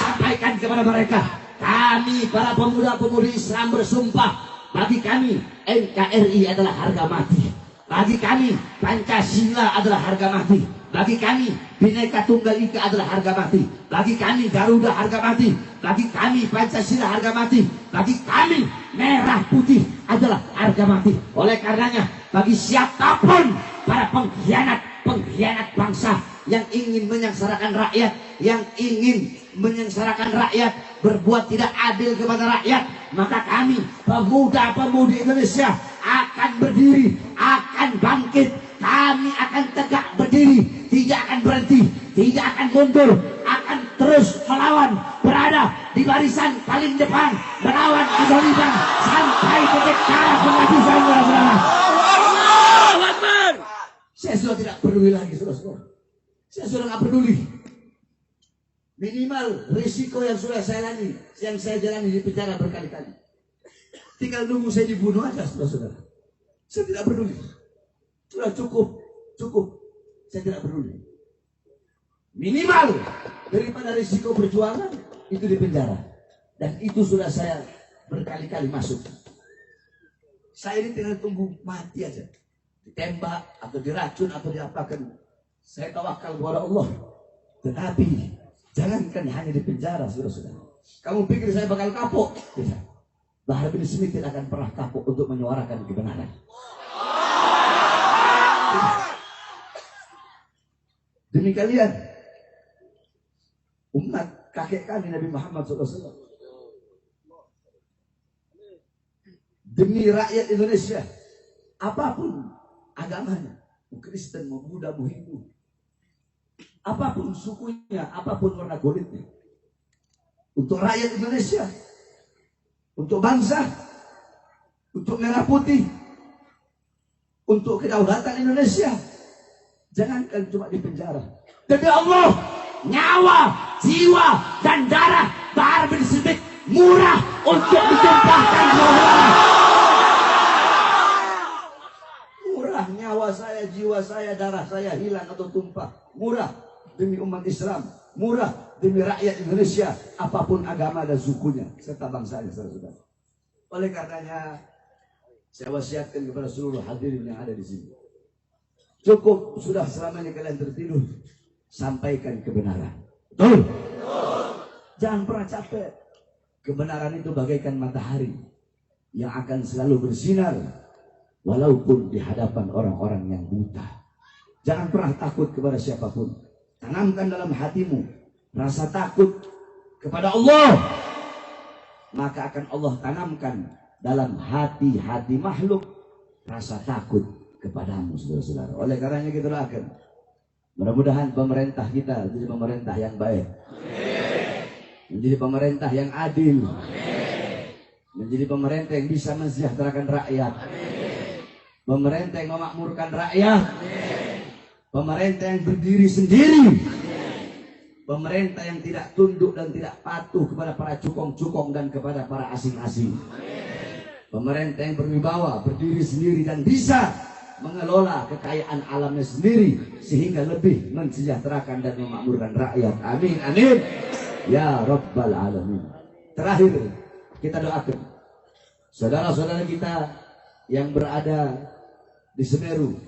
Sampaikan kepada mereka, kami para pemuda-pemudi Islam bersumpah, bagi kami NKRI adalah harga mati. Bagi kami Pancasila adalah harga mati. Bagi kami Bhinneka Tunggal Ika adalah harga mati. Bagi kami Garuda harga mati. Bagi kami Pancasila harga mati. Bagi kami merah putih adalah harga mati. Oleh karenanya, bagi siapapun para pengkhianat bangsa yang ingin menyengsarakan rakyat, yang ingin menyengsarakan rakyat, berbuat tidak adil kepada rakyat, maka kami pemuda-pemudi Indonesia akan berdiri, akan bangkit. Kami akan tegak berdiri, tidak akan berhenti, tidak akan mundur, akan terus melawan, berada di barisan paling depan, melawan kezaliman sampai titik darah penghabisan. Saya sudah tidak peduli lagi, saudara-saudara. Saya sudah tidak peduli. Minimal risiko yang sudah saya lalui, yang saya jalani di penjara berkali-kali, tinggal nunggu saya dibunuh aja, saudara-saudara. Saya tidak peduli. Sudah cukup. Saya tidak peduli. Minimal daripada risiko perjuangan itu di penjara. Dan itu sudah saya berkali-kali masuk. Saya ini tinggal tunggu mati aja. Ditembak atau diracun atau diapakan. Saya tawakal kepada Allah. Tetapi jangankan hanya di penjara, saudara-saudara. Kamu pikir saya bakal kapok? Tidak. Bahar bin Smith tidak akan pernah kapok untuk menyuarakan kebenaran. Demi kalian, umat kakek kami Nabi Muhammad SAW. Demi rakyat Indonesia, apapun agamanya, mau Kristen, mau Buddha, mau Hindu, apapun sukunya, apapun warna kulitnya, untuk rakyat Indonesia, untuk bangsa, untuk merah putih, untuk kedaulatan Indonesia. Jangankan cuma di penjara. Demi Allah, nyawa, jiwa, dan darah Bahar bin Smith murah untuk ditumpahkan. Murah nyawa saya, jiwa saya, darah saya hilang atau tumpah. Murah demi umat Islam. Murah demi rakyat Indonesia, apapun agama dan sukunya serta bangsanya, saudara-saudara. Oleh karenanya, saya wasiatkan kepada seluruh hadirin yang ada di sini. Cukup sudah selama ini kalian tertidur. Sampaikan kebenaran. Betul? Jangan pernah capek. Kebenaran itu bagaikan matahari yang akan selalu bersinar walaupun di hadapan orang-orang yang buta. Jangan pernah takut kepada siapapun. Tanamkan dalam hatimu rasa takut kepada Allah, maka akan Allah tanamkan dalam hati-hati makhluk rasa takut kepadamu, saudara-saudara. Oleh karenanya kita doakan, mudah-mudahan pemerintah kita menjadi pemerintah yang baik, menjadi pemerintah yang adil, menjadi pemerintah yang bisa mensejahterakan rakyat, pemerintah yang memakmurkan rakyat, pemerintah yang berdiri sendiri, pemerintah yang tidak tunduk dan tidak patuh kepada para cukong-cukong dan kepada para asing-asing, pemerintah yang berwibawa, berdiri sendiri dan bisa mengelola kekayaan alamnya sendiri sehingga lebih mensejahterakan dan memakmurkan rakyat. Amin, amin ya rabbal alamin. Terakhir kita doakan saudara-saudara kita yang berada di Semeru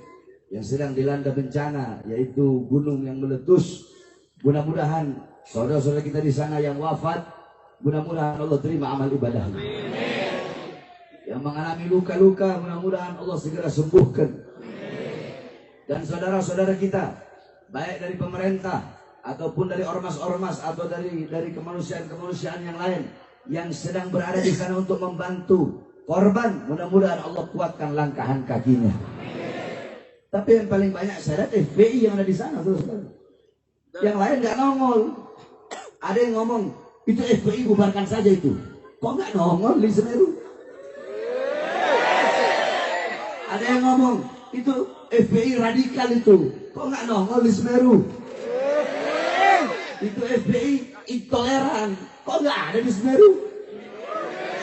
yang sedang dilanda bencana, yaitu gunung yang meletus. Mudah-mudahan saudara-saudara kita di sana yang wafat, mudah-mudahan Allah terima amal ibadahnya. Yang mengalami luka-luka, mudah-mudahan Allah segera sembuhkan. Dan saudara-saudara kita, baik dari pemerintah ataupun dari ormas-ormas atau dari kemanusiaan-kemanusiaan yang lain yang sedang berada di sana untuk membantu korban, mudah-mudahan Allah kuatkan langkahan kakinya. Tapi yang paling banyak saya lihat FPI yang ada di sana, saudara. Yang lain nggak nongol. Ada yang ngomong itu FPI bubarkan saja itu. Kok nggak nongol di Semeru? Ada yang ngomong itu FPI radikal itu. Kok nggak nongol di Semeru? Itu FPI intoleran. Kok nggak ada di Semeru?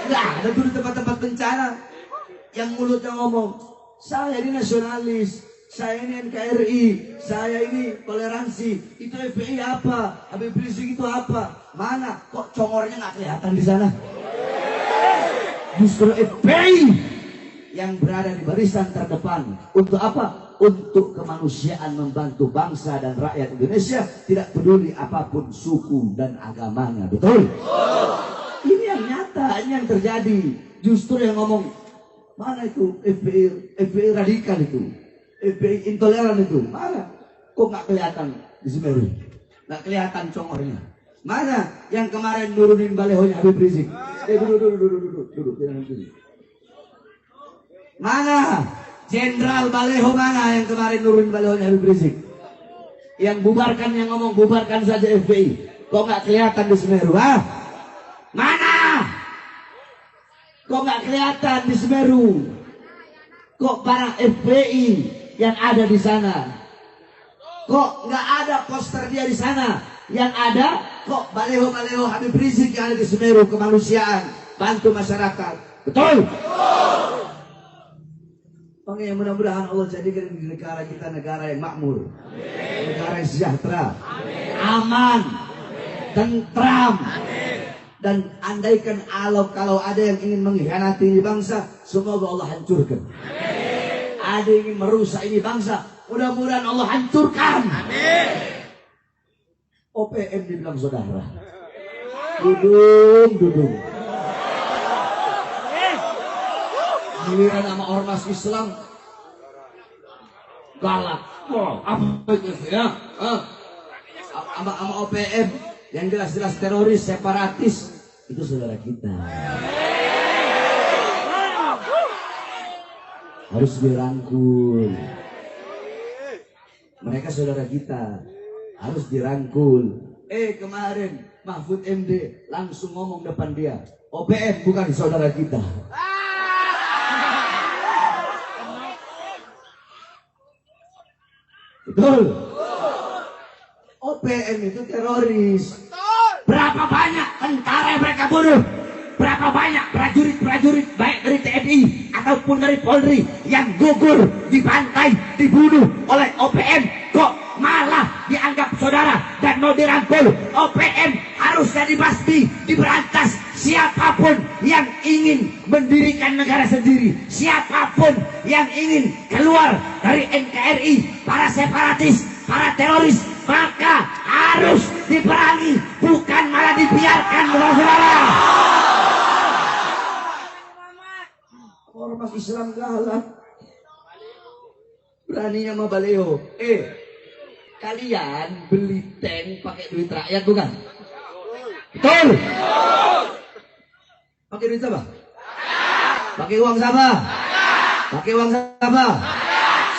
Nggak ada tuh di tempat-tempat bencana. Yang mulutnya ngomong, saya ini nasionalis, saya ini NKRI, saya ini toleransi. Itu FPI apa? Habib Rizik itu apa? Mana? Kok congornya nggak kelihatan di sana? Justru FPI yang berada di barisan terdepan. Untuk apa? Untuk kemanusiaan, membantu bangsa dan rakyat Indonesia, tidak peduli apapun suku dan agamanya. Betul? Ini yang nyata, ini yang terjadi. Justru yang ngomong, mana itu FPI radikal itu, FPI intoleran itu, mana? Kok nggak kelihatan di Semeru? Nggak kelihatan congornya. Mana yang kemarin nurunin balehonya Habib Rizik? Duduk. Mana Jenderal Baleho, mana yang kemarin nurunin balehonya Habib Rizik? Yang bubarkan, yang ngomong bubarkan saja FPI. Kok nggak kelihatan di Semeru? Ah? Mana? Kok nggak kelihatan di Semeru? Kok para FPI yang ada di sana? Kok nggak ada poster dia di sana? Yang ada kok baleho-baleho Habib Rizik yang ada di Semeru, kemanusiaan, bantu masyarakat. Betul? Makanya mudah-mudahan Allah jadikan di negara kita negara yang makmur, negara yang sejahtera, aman, tentram. Dan andaikan kalau ada yang ingin mengkhianati ini bangsa, semoga Allah hancurkan. Ada yang ingin merusak ini bangsa, mudah-mudahan Allah hancurkan. OPM dibilang saudara. Dudung. Giliran sama ormas Islam galak. Wah, apa itu ya? Sama OPM yang jelas-jelas teroris, separatis, itu saudara kita. Harus dirangkul. Mereka saudara kita, harus dirangkul. Kemarin Mahfud MD langsung ngomong depan dia, OPM bukan saudara kita. Betul. OPM itu teroris. Berapa banyak tentara yang mereka bunuh? Berapa banyak prajurit-prajurit baik dari TNI ataupun dari Polri yang gugur, dibantai, dibunuh oleh OPM? Kok malah dianggap saudara dan mau dirangkul? OPM harusnya dibasmi, diberantas. Siapapun yang ingin mendirikan negara sendiri, siapapun yang ingin keluar dari NKRI, para separatis, para teroris, maka harus diperangi, bukan malah dibiarkan, saudara. Ormas Islam galak, Beraninya sama Baleo. Kalian beli tank pakai duit rakyat bukan? Betul. Pakai duit siapa? Pakai uang siapa? Pakai uang siapa?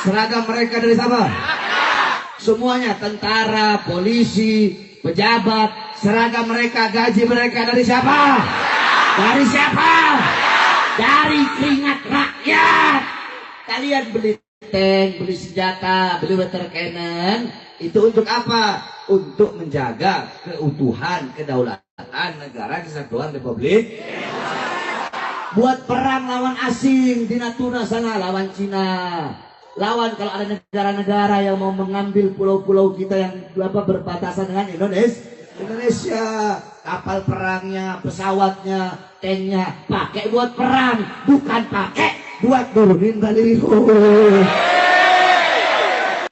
Seragam mereka dari siapa? Semuanya tentara, polisi, pejabat, seragam mereka, gaji mereka dari siapa? Dari siapa? Dari keringat rakyat. Kalian beli tank, beli senjata, beli water cannon, itu untuk apa? Untuk menjaga keutuhan, kedaulatan negara kesatuan Republik. Buat perang lawan asing di Natuna sana, lawan Cina. Lawan kalau ada negara-negara yang mau mengambil pulau-pulau kita yang berbatasan dengan Indonesia. Kapal perangnya, pesawatnya, tanknya pakai buat perang, bukan pakai buat nurunin baliho.